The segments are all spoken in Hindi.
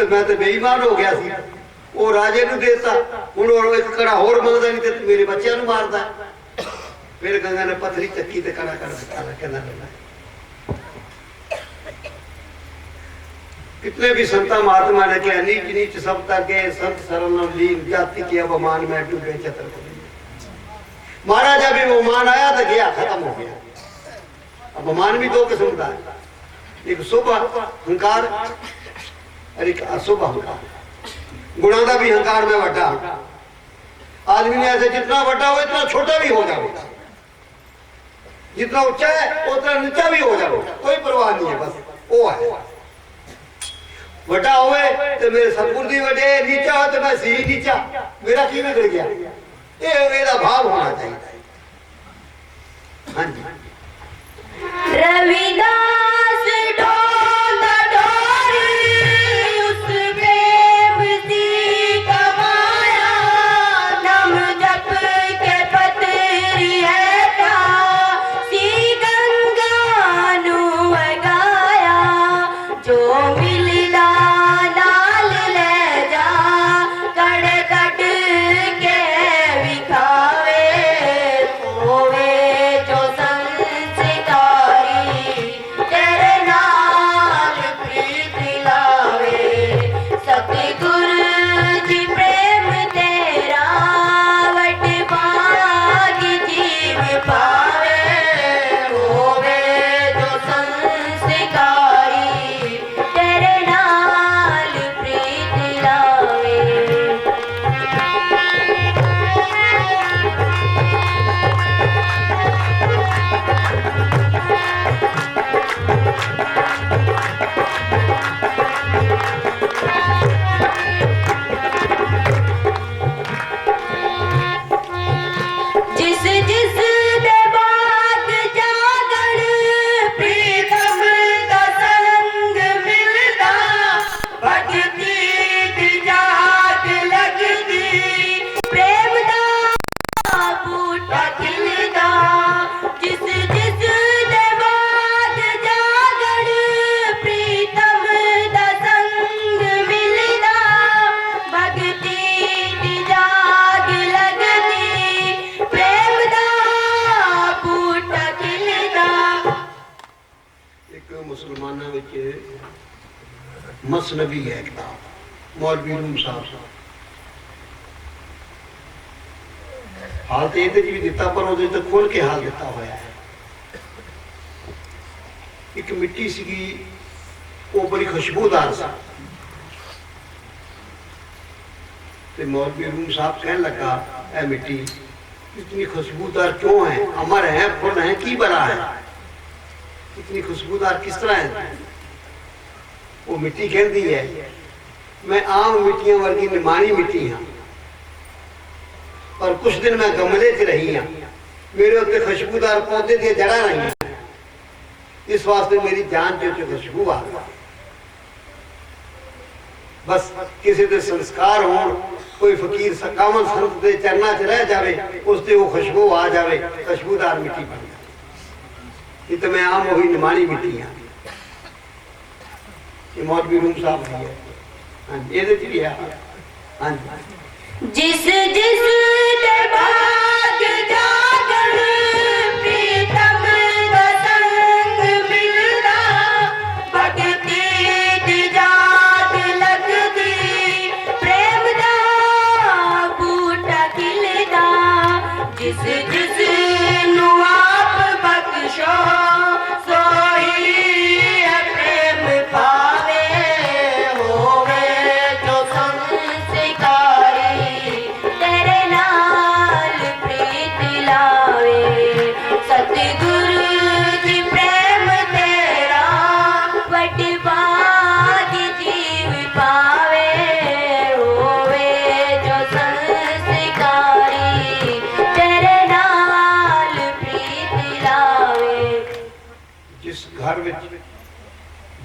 मैं तो बेईमान हो गया सी। वो राजे नूं देता, हुण वो एक कड़ा होर मंगदा नहीं ते मेरे बच्चों नूं मारदा। फिर गंगा ने पत्थरी चक्की ते कड़ा कर दिता। कहना कितने भी संता महात्मा ने कहा नीच नीच सब तके संत सरल लीन जाति के अवमान में डूबे चतर को। महाराज अभी अवमान आया तो गया, खत्म हो गया। अवमान भी दो किस्म का है, एक शुभ अहंकार और एक अशुभ अहंकार। गुणा का भी अहंकार में वड्डा आदमी ने ऐसे जितना वड्डा हो इतना छोटा भी हो जाओ, जितना ऊंचा है उतना नीचा भी हो जाओ, कोई परवाह नहीं है। बस वो है वड्डा होवे तो मेरे सतगुरु वड्डे, नीचा हो तो मैं सी नीचा, मेरा की बिगड़ गया। ये मेरा भाव होना चाहिए। हाँ जी। रविदास ढोंदा ढोरी उस प्रेम सी कमाया, नाम जप के पतरी है था सी गंगा नू गाया। जो मिलदा नाल ले जा कड़ कट के विखावे, होवे जो मसनबी है किताब मौलवी रूम साहब हाल तो ये भी दिता पर वो तो खोल के हाल दिता हुआ है। एक मिट्टी सी वो बड़ी खुशबूदार सा, तो मौलवी रूम साहब कहने लगा ऐ मिट्टी इतनी खुशबूदार क्यों है, अमर है फुल है की बड़ा है, इतनी खुशबूदार किस तरह है। वो मिट्टी कहती है मैं आम मिट्टियां वर्गी निमाणी मिट्टी हाँ, और कुछ दिन मैं गमले च रही हाँ, मेरे उत्ते खुशबूदार पौधे दी जड़ा रही, इस वास्ते मेरी जान जो खुशबू आ गई। बस किसी के संस्कार हो, कोई फकीर सकावन संत के चरना च रह जावे, उससे वो खुशबू आ जावे, खुशबूदार मिट्टी बन जाए। तो मैं आम वही निमाणी मिट्टी हाँ। मौलवी रूम साहब भी है। हाँ जी, ये भी है। हाँ जी। जिस जिस दे भाग जागण प्रीतम दा संग मिलदा, भगती दी जाग लगदी प्रेम दा बूटा खिलदा। जिस जिस नू आप बख्शो सोही है प्रेम पावे,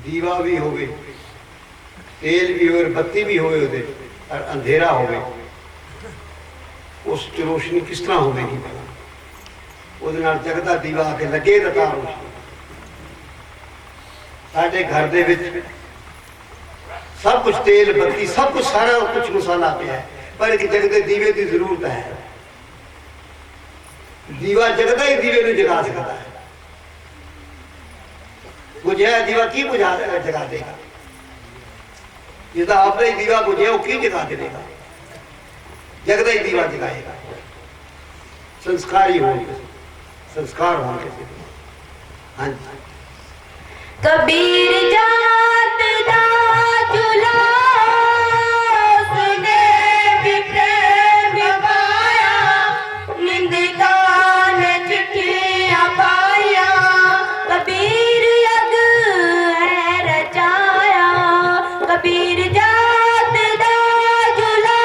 दीवा भी होवे, तेल भी हो, बत्ती भी होवे और अंधेरा होवे, उस रोशनी किस तरह होगी भला, वो जगदा दीवा आके लगे रता रोशनी। साडे घर दे विच सब कुछ तेल बत्ती सब कुछ सारा कुछ मसाला पे है, पर एक जगते दीवे की जरूरत है। दीवा जगदा ही दीवे में जगा सकता है। बुझे दीवा की बुझा जगा देगा, ये तो आपने ही दीवा बुझे वो की जगा देगा, जगदा ही दीवा जगाएगा। संस्कारी होंगे, संस्कार होंगे। हाँ जी। कबीर जात दा चूल्हा उसने भी प्रेम पाया, निंदिका ने चिट्ठियां पाया। कबीर यग है रचाया, कबीर जात दा चूल्हा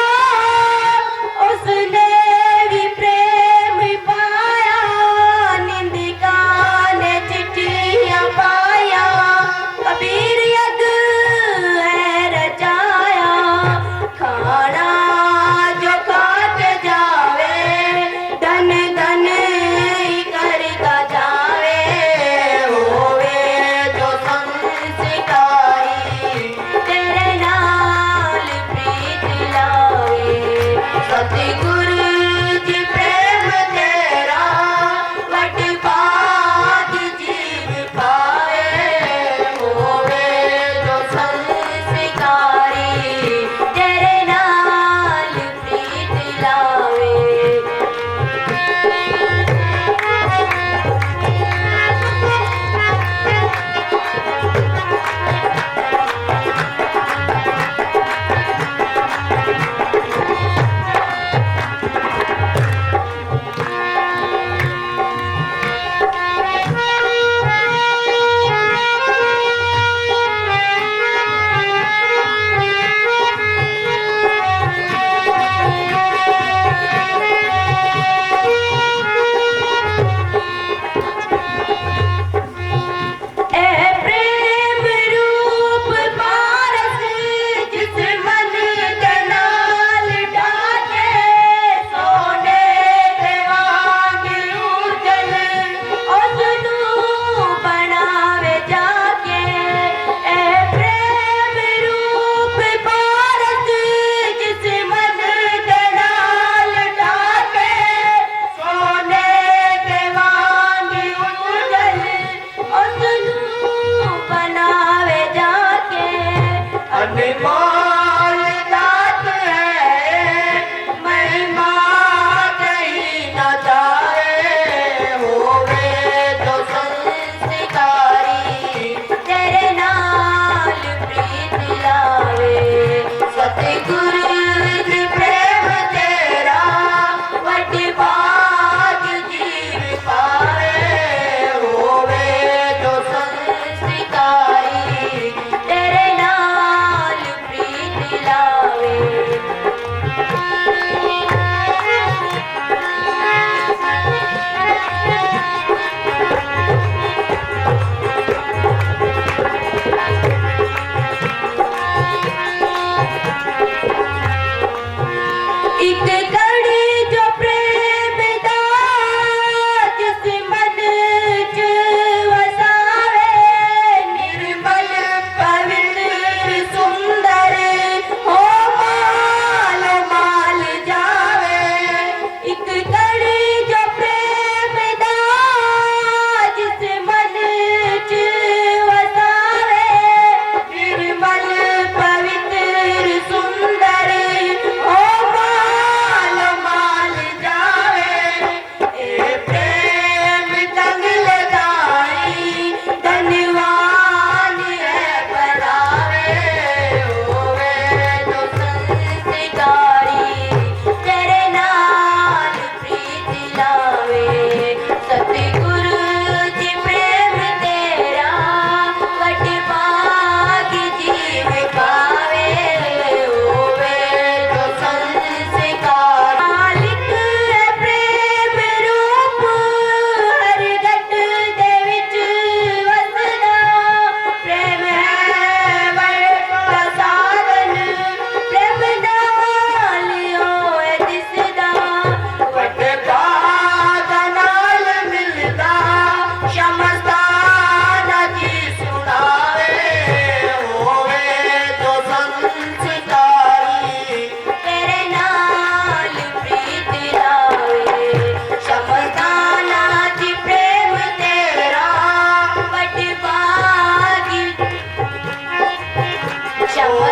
उसने भी प्रेम पाया, निंदिका ने चिट्ठियां पाया। कबीर यग है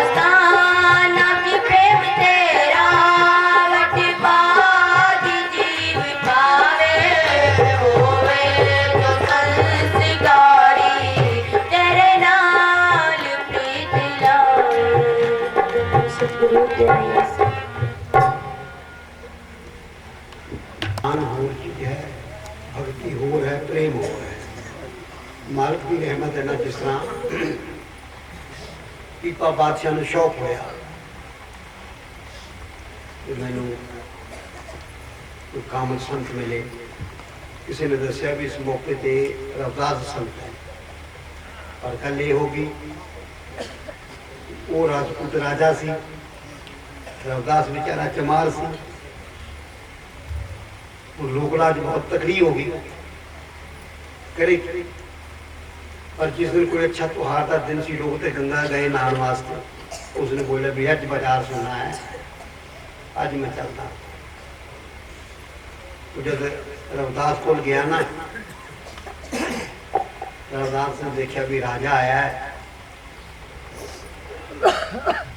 दस्ताना की प्रेम तेरा वट पागी जीव पावे होवे तो संस्कारी तेरे नाल प्रीत लावे। सतगुरु तेरा ज्ञान हो चीज है, भक्ति हो है, प्रेम हो है। मालिक की रहमत है ना, जिस तरह पीपा बादशाह ਨੂੰ शौक होया कि मैनू कोई कामल संत मिले। किसी ने दसिया भी इस मौके ते रविदास संत है, पर गल ये होगी वो राजपूत राजा सी, रविदास बेचारा चमार सी। लोकलाज बहुत तकड़ी होगी करे। पर जिस दिन कोई अच्छा त्योहार का दिन सी, लोग तो गंगा गए नहाने वास्ते, उसने बोला भी अज बाजार सुनना है, अज मैं चलता। तो जब रविदास को गया ना, रविदास ने देखा भी राजा आया है,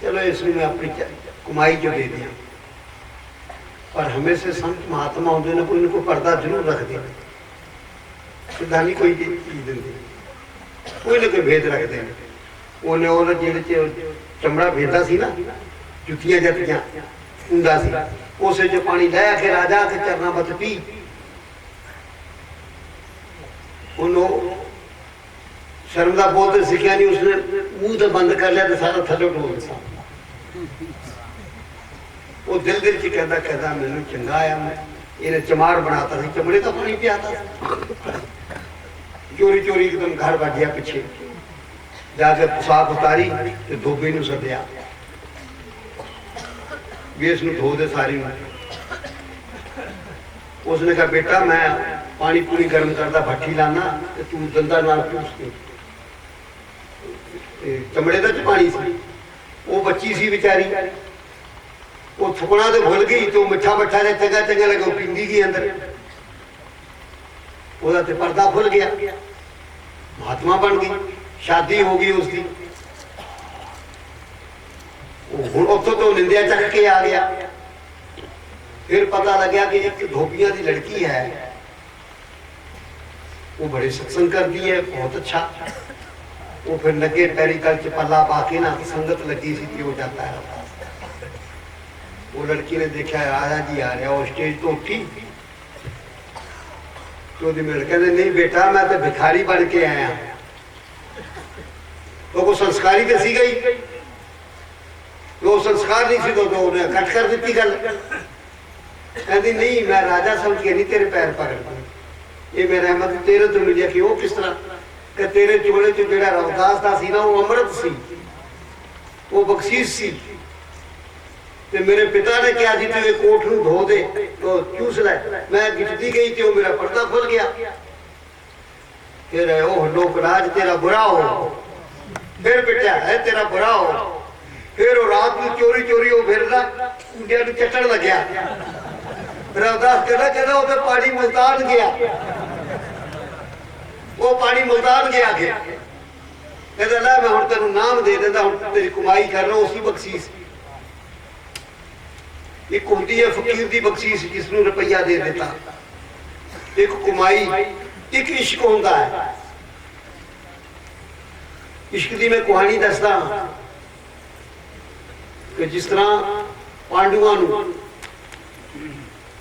चलो इसमें मैं अपनी कमाई जो दे दिया। पर हमेशा संत महात्मा होंगे ना, कोई ना कोई पर्दा जरूर रख देना, सीधा नहीं कोई चीज देंगे, कोई ना कोई भेद रखते हैं। उन्हें जेड़े चमड़ा भेदा सी ना, जुतियां जतियां उंदा सी, उसे जो पानी लाया के राजा के चरना बत पी, उन्होंने शर्म का बोध सीखा नहीं, उसने मुंह तो बंद कर लिया तो सारा थलो ढोल सा। वो दिल दिल च कहता कहता मैनू चंगा आया, मैं इन्हें चमार बनाता सी, चमड़े का पानी पियाता। चोरी चोरी एकदम घर बढ़ गया, पीछे जाके पोशाक उतारी तो धोबी नूं सद्या भी इसनूं धो दे सारी। उसने कहा बेटा मैं पानी पूरी गर्म करता भट्ठी लाना, तो तू दंदा नाल पूछ के चमड़े का च पानी सी। वो बच्ची सी बेचारी, वो थुकना तो भुल गई, तो मिठा मिठा ने चंगा चंगा लगे, वो पींदी गई अंदर, ਉਹਦਾ ਤੇ पर्दा खुल गया, महात्मा बन गई, शादी हो गई उसकी। हुण उत्थों तो निंदिया चक के आ गया। फिर पता लग्या कि एक धोबिया की लड़की है, वो बड़े सत्संग करती है, बहुत अच्छा। वो फिर लगे पैरी कल च पल्ला पा के ना, संगत लगी सी कि वो जाता है। वो लड़की ने देखा राजा जी आ रहा, वो स्टेज तो उठी, तो मेरे कहते नहीं बेटा मैं तो भिखारी बन के आया। तो वो संस्कारी तो सी गई, वो संस्कार नहीं सी, तो उन्हें कट कर दी गल। कहती नहीं मैं राजा समझ के नहीं तेरे पैर पकड़, ये मेरा मतलब तेरे तो मिल कि वो किस तरह कि तेरे चोले च जेड़ा रविदास का सी ना, वो अमृत सी, वो बख्शीश सी। ते मेरे पिता ने कहा जी तू कोट नूं धो दे, तो चूस लै। मैं गिटदी गई तो मेरा पर्दा खुल गया। फिर ओह लोकराज तेरा बुरा हो, फिर बेटा है तेरा बुरा हो। फिर वो रात में चोरी चोरी वो फिरदा कुंडिया नूं चटण लग्या। रविदास कहना वो पानी मुल्तान गया, वो पानी मुल्तान गया के कहता लै मैं हुण तेनूं नाम दे देंदा, हुण तेरी कमाई कर रहा उसी बख्शीश। एक होती है फकीर की बख्शीश जिसनूं रुपया दे देता, एक कमाई, एक इश्क होता है। इश्क की मैं कहानी दसदा कि जिस तरह पांडुआं नूं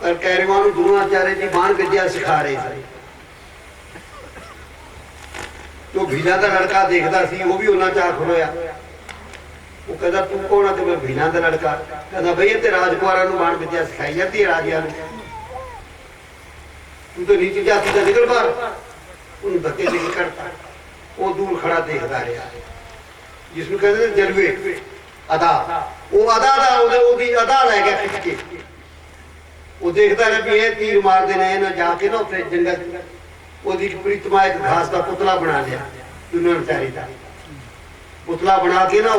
और कैरवां नूं द्रोणाचार्य जी बाण विद्या सिखा रहे थे, तो भीला का लड़का देखता सी, वो भी उन्ना चाह खड़ोया। वो कहता तू कौन है? तो मैं भीला का लड़का। कहता भई ते राजकुमारां नूं बाण विद्या सिखाई जाती है राजियां नूं, तू तो नीचे जाती का निकल बाहर। उन्हें धक्के लेके करता, वो दूर खड़ा देखता रहा, जिसनूं कहते हैं जलवे अदा। वो अदा दा ओदी अदा लै गया खिच के। वो देखता रहा भी ये तीर मार देने ना, जाके ना उत्थे जंगल ओदी प्रीतमा एक घास का पुतला बना लिया, दुनियाचारी का पुतला बना के ना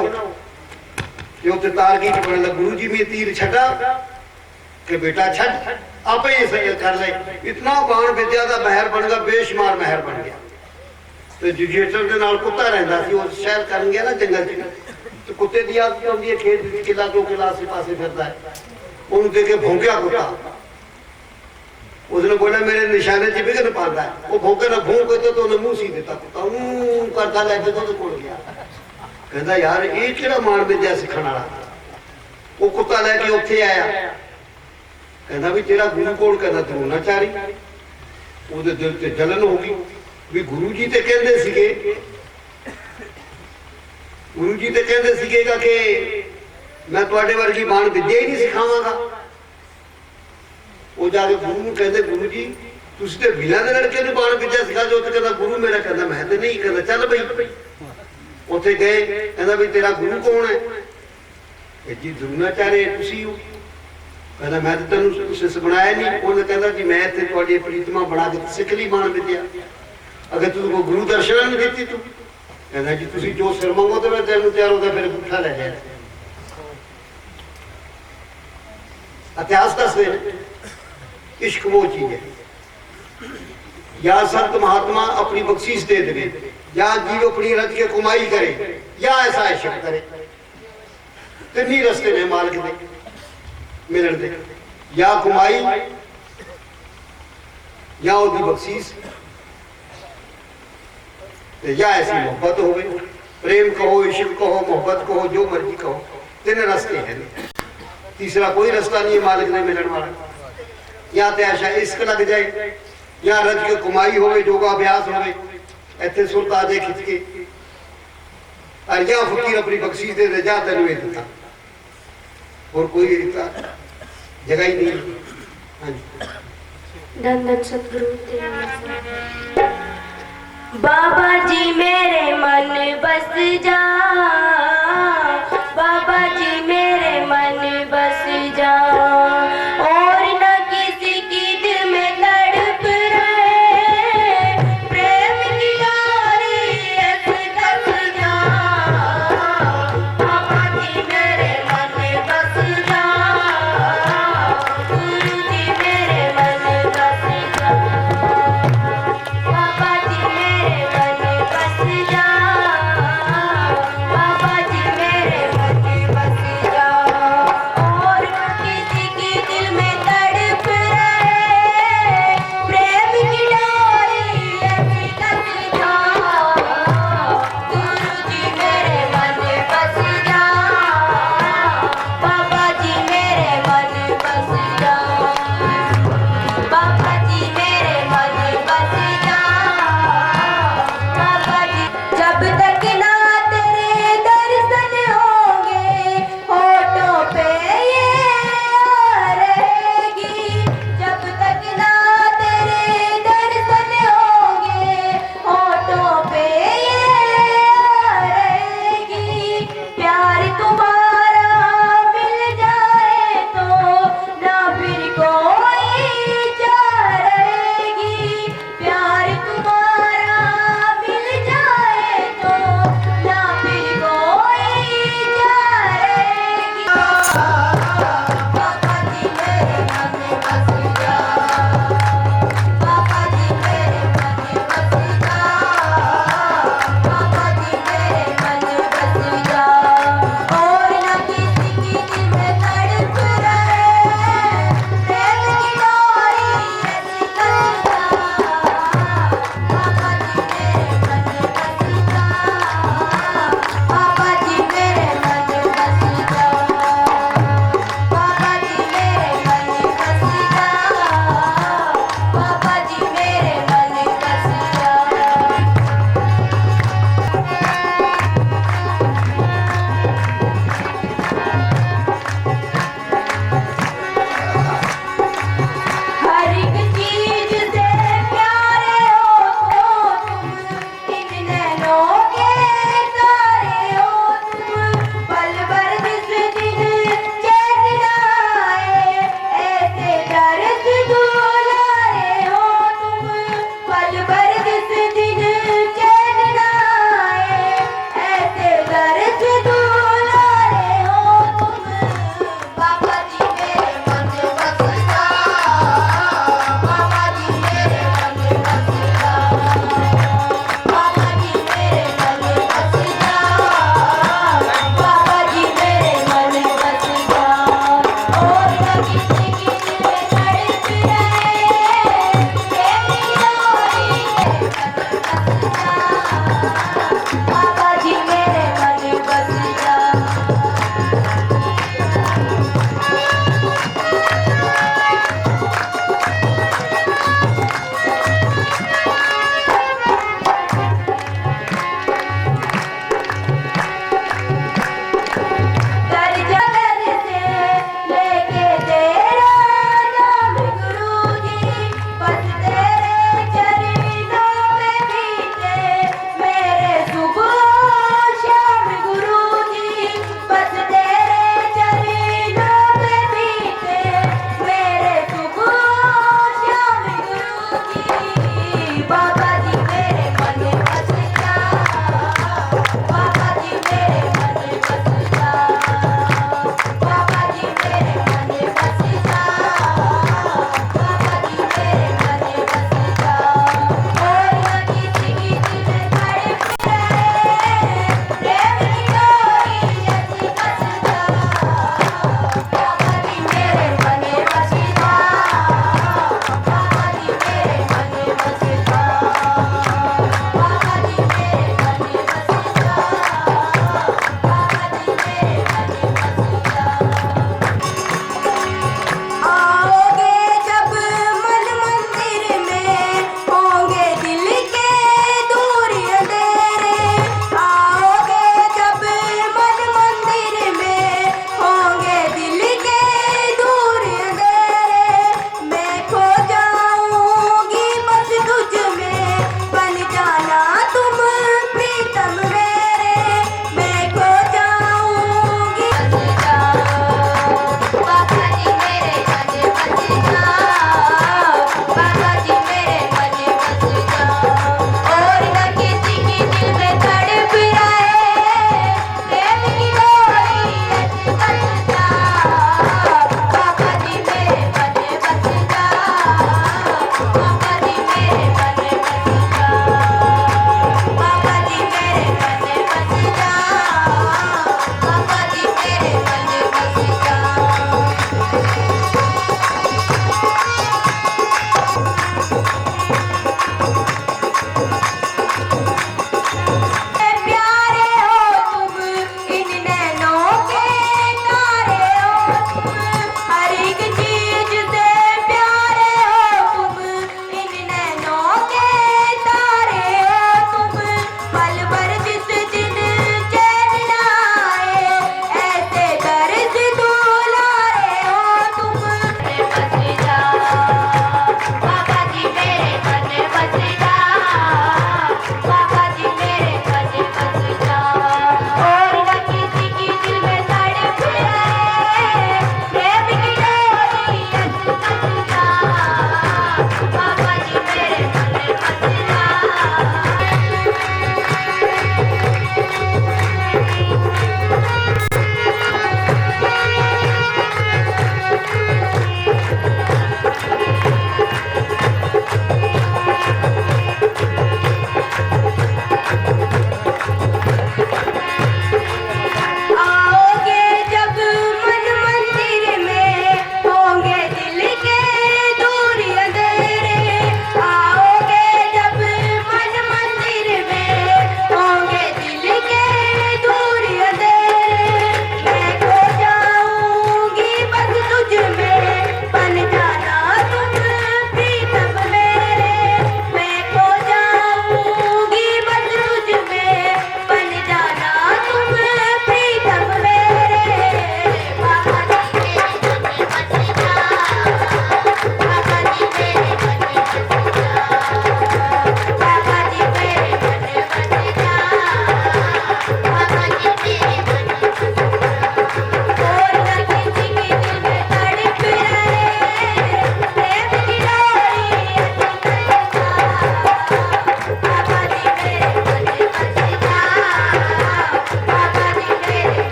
जो तारगी च बन लगा, गुरु जी में तीर छटा कि बेटा छट आप ही सही कर ले। इतना बाण विद्या का महर बन गया, बेशुमार महर बन गया। तो जुजेटर के नाल कुत्ता रहता सी, वो शहर कर गया ना जंगल च, तो कुत्ते की आदत होती है खेत में किला दो किला आसे पासे फिरता है ਉਹਨੂੰ देख के भौंकिया कुत्ता उसने बोला मेरे निशाने च विघन पाता है वो भौंके ना भौंक तो उन्हें मुंह सी दिता कुत्ता करता लैके तो कोल गया कहता यार ये किहड़ा मान विद्या सिखण वाला वो कुत्ता लैके उत्थे आया कहता भी तेरा गुरु कौन कहता द्रोणाचारी ਉਹਦੇ ਦਿਲ ਤੇ ਜਲਨ ਹੋ ਗਈ ਵੀ ਗੁਰੂ ਜੀ ਤੇ ਕਹਿੰਦੇ ਸੀਗੇ ਗੁਰੂ ਜੀ ਤੇ ਕਹਿੰਦੇ ਸੀਗੇਗਾ ਕਿ ਮੈਂ ਤੁਹਾਡੇ ਵਰਗੀ ਬਾਣ ਵਿਦਿਆ ਹੀ ਨਹੀਂ ਸਿਖਾਵਾਂਗਾ ਉਹ ਜਾ ਕੇ ਗੁਰੂ ਨੂੰ ਕਹਿੰਦੇ ਗੁਰੂ ਜੀ ਤੁਸੀਂ ਤੇ ਬਿਨਾਂ ਦੇ ਲੜਕੇ ਨੂੰ ਬਾਣ ਵਿਦਿਆ ਸਿਖਾ ਜੋ ਤੇ ਕਹਿੰਦਾ ਗੁਰੂ ਮੇਰਾ ਕਹਿੰਦਾ ਮੈਂ ਤੇ ਨਹੀਂ ਕਹਿੰਦਾ ਚੱਲ ਬਈ ਉੱਥੇ ਗਏ ਕਹਿੰਦਾ ਵੀ ਤੇਰਾ ਗੁਰੂ ਕੌਣ ਹੈ ਇਹ ਜੀ द्रोणाचार्य ਤੁਸੀਂ ਹੋ कहना मैं तो तेन शिष्य बनाया नहीं उन्हें कहता कि मैं इतने थोड़ी प्रीतमा बना के सिख ली मान विद्या अगर तू को गुरु दर्शन नहीं देती तू कहना जी तुम जो सिर मंगो तो मैं तेन तैयार होता फिर गुठा ले जाए इतिहास दसते इश्क वो चीज है या संत महात्मा अपनी बख्शीश दे दे या जीव अपनी रज के कमाई करे या ऐसा इश्क करे तीन ही रस्ते में मालिक दे मिलन दे या कमाई या उसकी बख्शीश या ऐसी मोहब्बत हो गई प्रेम कहो इश्क कहो मोहब्बत कहो जो मर्जी कहो तीन रस्ते हैं तीसरा कोई रास्ता नहीं है मालिक ने मिलन वाला या तो ऐसा इश्क लग जाए या रज के कमाई हो योगाभ्यास हो इतने सुरत आ जाए खिंच के और या फकीर अपनी बख्शीश दे दे जा तेन देता और कोई जगह ही नहीं। हाँ धन धन सतगुरु बाबा जी मेरे मन बस जा बाबा जी मेरे मन बस जा और न किसी की दिल में तड़प रहे प्रेम की डोरी ऐसे कस जा बाबा जी मेरे मन बस जा गुरु जी मेरे मन बस जा बाबा जी मेरे मन बस जा बाबा जी मेरे मन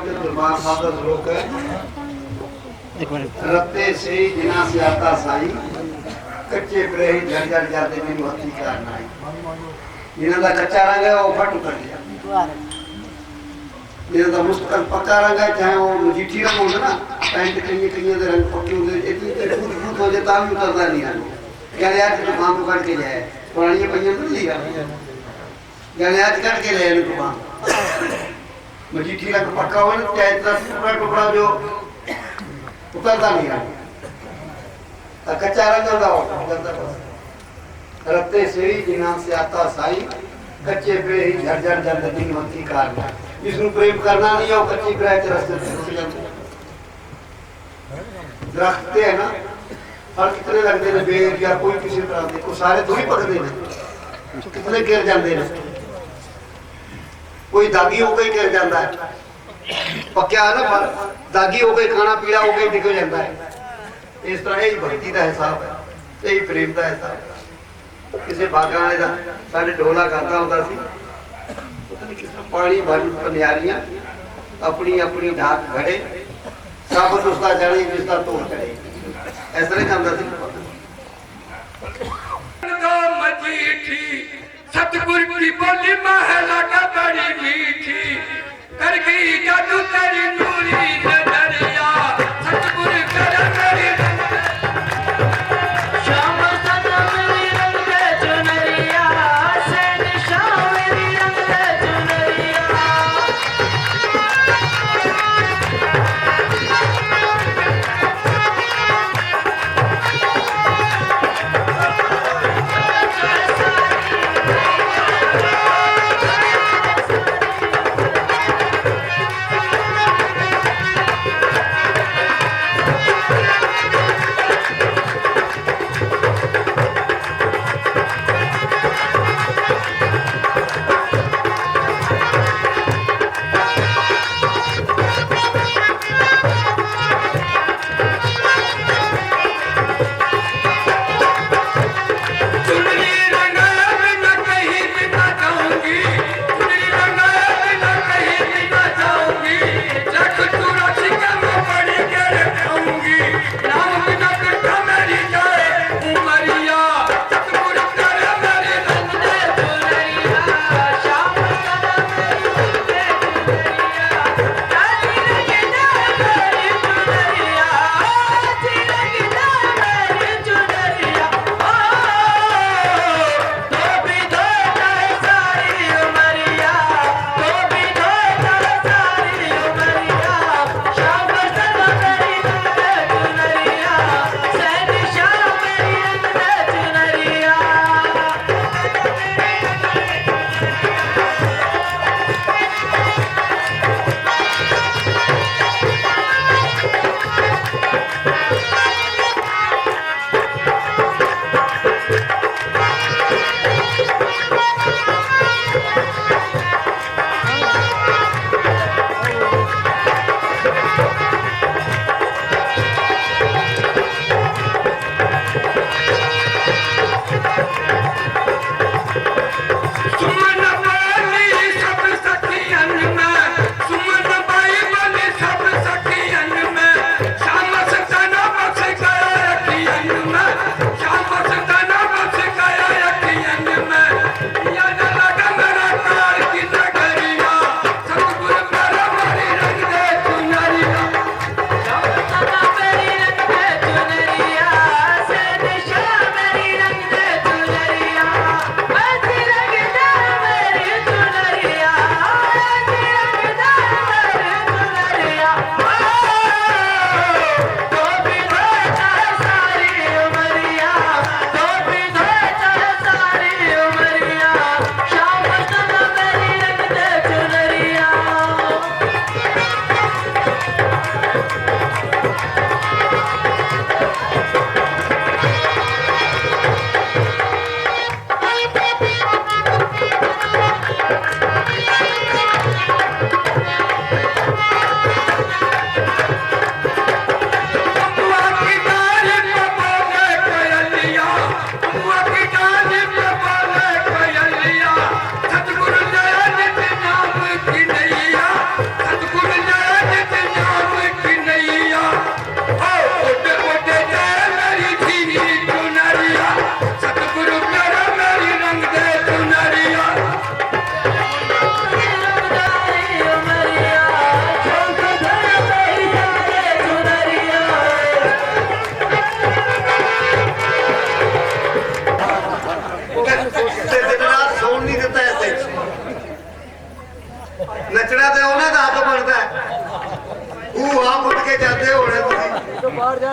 दरबार साहब का श्लोक है। रत्ते से जिना से आता साई कच्चे प्रेही झंझट जाते भी महती का नाई। जिन्हें दा कच्चा रंग है वो फट उतर गया, जिन्हें दा मुस्तकल पक्का रंग है चाहे वो मजीठी रंग होगा ना, पैंट कहीं कहीं दे रंग पक्के होते इतनी फूट फूट हो जाता भी उतरता नहीं है। क्या यार तो काम तो करके जाए पुरानी पहिया नहीं लिया, क्या यार करके ले इनको काम मजीठी रंग पक्का हो ना चाहे टुकड़ा टुकड़ा जो उतरता नहीं है, कच्चा रंग होता हो रत्ते से ही जिना से आता साई कच्चे पे ही झरझर जंदगी मक्की कारना। जिसनु प्रेम करना नहीं हो कच्ची प्रेम के रास्ते से दरख्ते है ना, और कितने लगते हैं बेर या कोई किसी तरह के को सारे दो ही पकड़ते हैं, कितने गिर जाते हैं, कोई दागी हो गई गिर जाता है, पक्या है ना दागी हो गई खाना पीला हो गई निकल जाता है। इस तरह यही भक्ति का हिसाब है, यही प्रेम का हिसाब है। किसी बागा वाले का साढ़े ढोला करता होता सी पानी भर पनियारियां अपनी अपनी ढाक घड़े साबत उसका चढ़े जिसका तोड़ चढ़े ऐसा नहीं करता सी। सतगुर की बोली महला का बड़ी मीठी कर गई जादू तेरी नूरी नजरिया सतगुर कर मेरी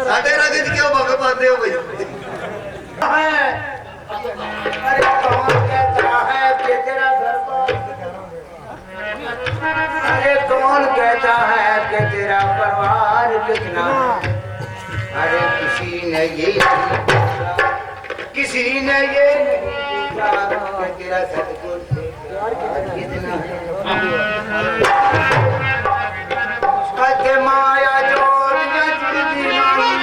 साढ़े रगत क्यों भग पाते हो भाई? अरे कौन कहता है कि तेरा घर बार, अरे कौन कहता है कि तेरा परिवार कितना, अरे किसी ने ये नहीं पूछा कि तेरा सदगुण कितना है। माया जोड़ियां जुड़ती नहीं,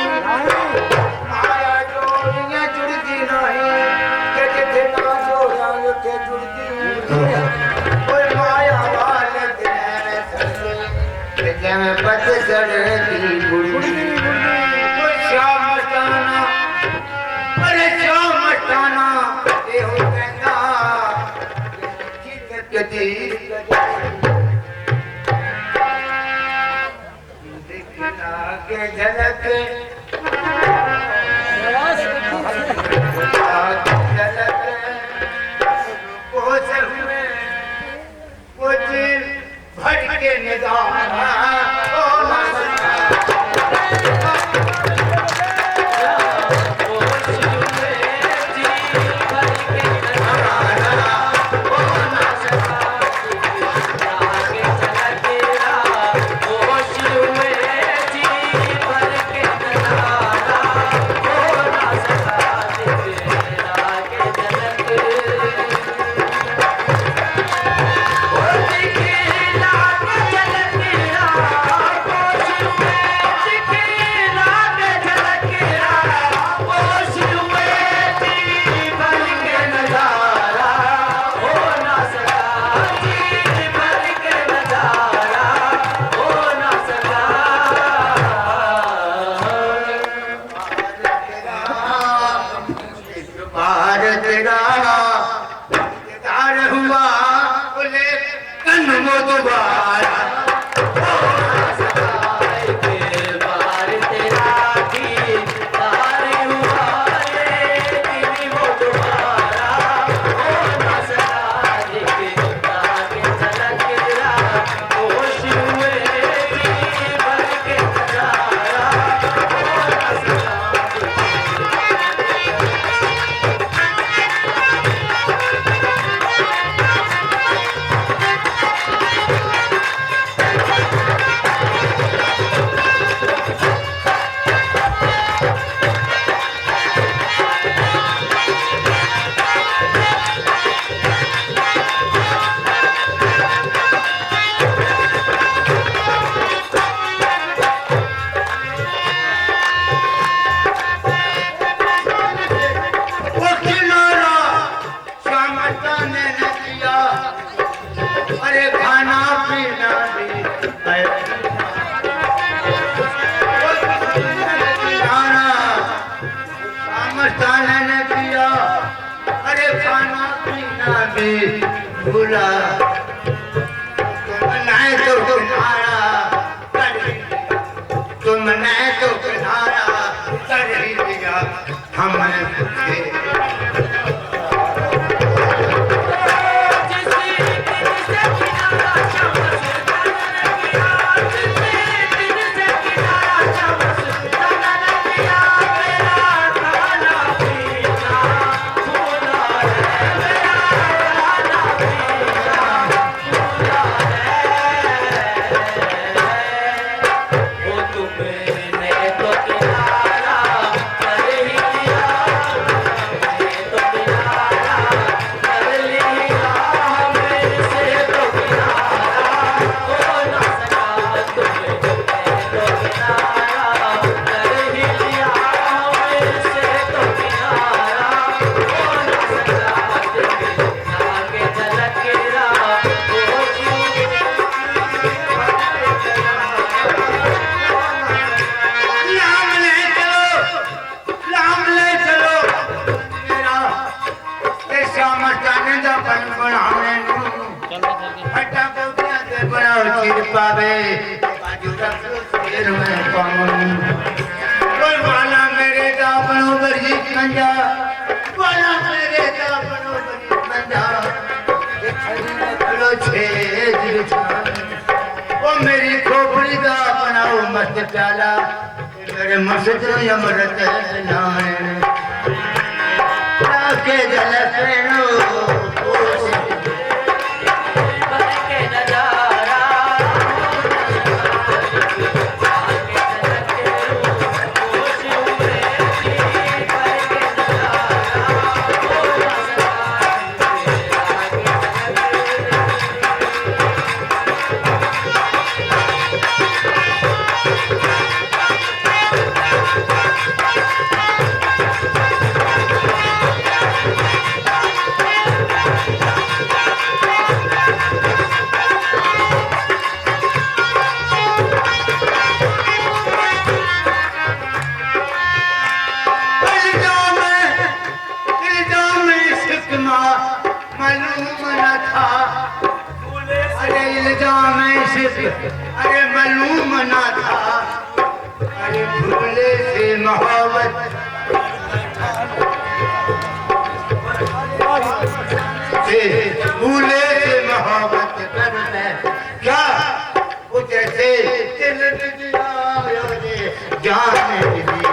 माया जोड़ियां जुड़ती नहीं, कि जिथे ना जोड़ा उथे जुड़ती कोई माया वाले जिवें पतझड़ दी बुढ़ी कोई श्याम मस्ताना, अरे श्याम मस्ताना एहो कहंदा कदी के झलक कुछ भटके निगाह भूला तुमने तो किनारा कर ही दिया हमने तुझे पावे वाला मेरे दापनों बरजी मंजा वाला मेरे दापनों बरजी मंजा लो छेद वो मेरी खोपड़ी का बनाओ मस्त प्याला अरे मस्त अमृत नारायण के जल प्रेणो अरे मालूम ना था अरे भूले से मोहब्बत भूले से मोहब्बत करना क्या कुछ ऐसे दिल दिया जान दी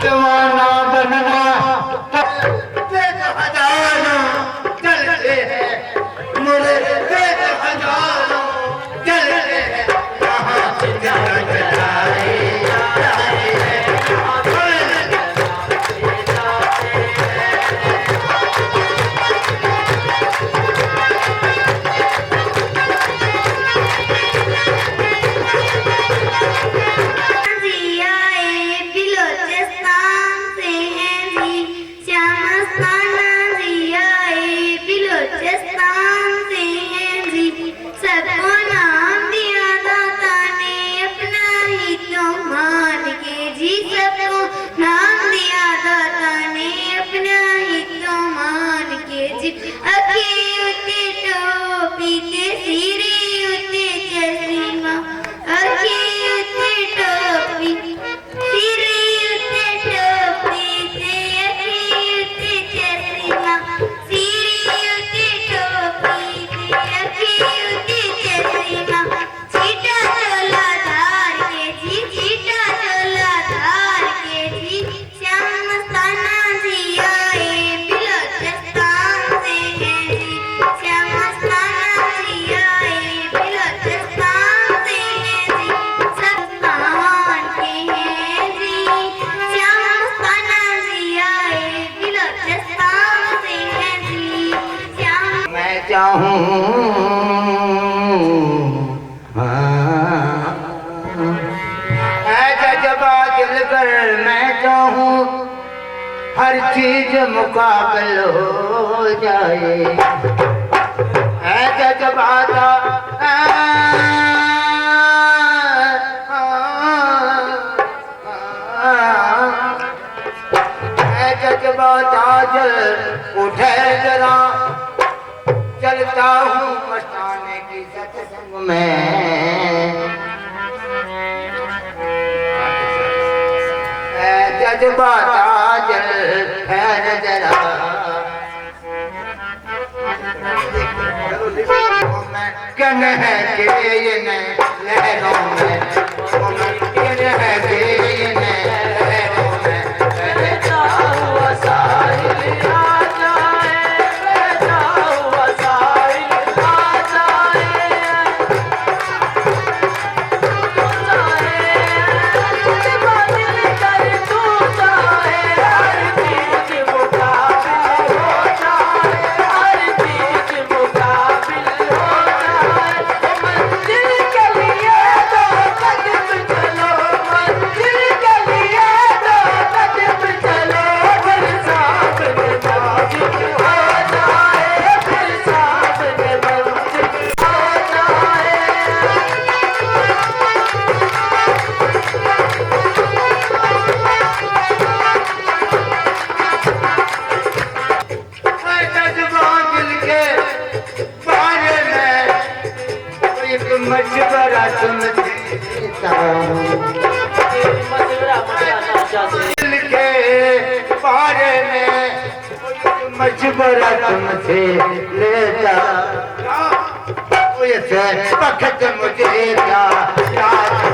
दीवाना बनना हजार चलते हैं चाहूं ऐसा जबा दिल कर मैं चाहूं हर चीज मुकाबल हो जाए ऐसा जबाता जबाता जल उठे जरा चलता हूँ मस्ताने की सत्संग में जज्बाता जल ठहर जरा कन है के ये लहरों में कन है के ये लहरों में रहता हुआ साहिल आ जाए रहता हुआ साहिल आ जाए तू चाहे हर चीज मुकाबिल हो जाए हर चीज मुकाबिल हो जाए मंजिल के लिए दो कदम चलो मंजिल के लिए दो कदम चलो फिर सामने मंजिल हो जाए फिर सामने मंजिल हो जाए दिल के बारे में एक मशवरा तुमसे देता हूँ दिल के बारे में मशवरा तुमसे लेता वक्त मुझे क्या याद